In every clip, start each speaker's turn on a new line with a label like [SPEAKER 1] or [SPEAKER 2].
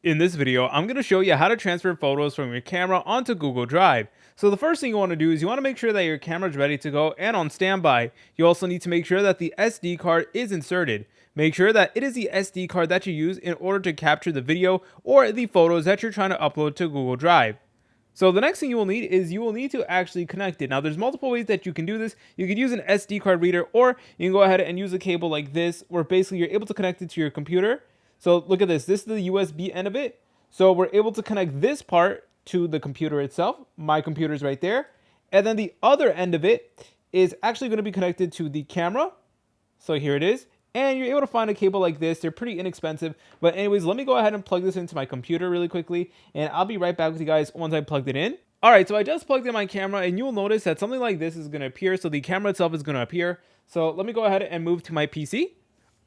[SPEAKER 1] In this video, I'm going to show you how to transfer photos from your camera onto Google Drive. So the first thing you want to do is you want to make sure that your camera is ready to go and on standby. You also need to make sure that the SD card is inserted. Make sure that it is the SD card that you use in order to capture the video or the photos that you're trying to upload to Google Drive. So the next thing you will need is you will need to actually connect it. Now there's multiple ways that you can do this. You could use an SD card reader, or you can go ahead and use a cable like this where basically you're able to connect it to your computer. So look at this. This is the USB end of it. So we're able to connect this part to the computer itself. My computer is right there. And then the other end of it is actually going to be connected to the camera. So here it is. And you're able to find a cable like this. They're pretty inexpensive. But anyways, let me go ahead and plug this into my computer really quickly. And I'll be right back with you guys once I plugged it in. All right, so I just plugged in my camera, and you'll notice that something like this is going to appear. So the camera itself is going to appear. So let me go ahead and move to my PC.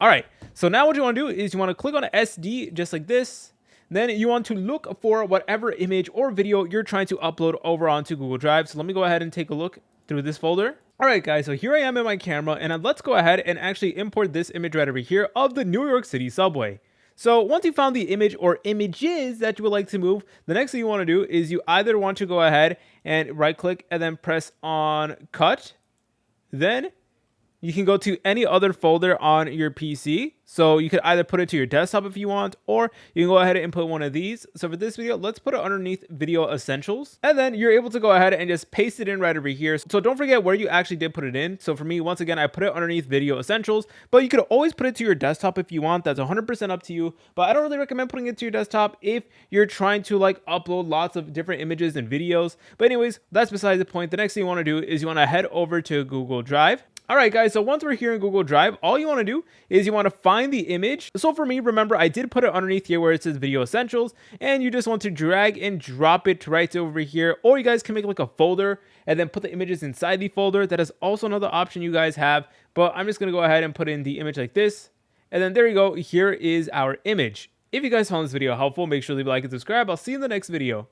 [SPEAKER 1] All right, so now what you want to do is you want to click on SD just like this. Then you want to look for whatever image or video you're trying to upload over onto Google Drive. So let me go ahead and take a look through this folder. All right, guys, so here I am in my camera, and let's go ahead and actually import this image right over here of the New York City subway. So once you found the image or images that you would like to move, the next thing you want to do is you either want to go ahead and right click and then press on cut. Then you can go to any other folder on your PC. So you could either put it to your desktop if you want, or you can go ahead and put one of these. So for this video, let's put it underneath Video Essentials. And then you're able to go ahead and just paste it in right over here. So don't forget where you actually did put it in. So for me, once again, I put it underneath Video Essentials, but you could always put it to your desktop if you want. That's 100% up to you. But I don't really recommend putting it to your desktop if you're trying to like upload lots of different images and videos. But anyways, that's besides the point. The next thing you want to do is you want to head over to Google Drive. All right, guys, so once we're here in Google Drive, all you want to do is you want to find the image. So for me, remember, I did put it underneath here where it says Video Essentials, and you just want to drag and drop it right over here. Or you guys can make like a folder and then put the images inside the folder. That is also another option you guys have, but I'm just going to go ahead and put in the image like this. And then there you go. Here is our image. If you guys found this video helpful, make sure to leave a like and subscribe. I'll see you in the next video.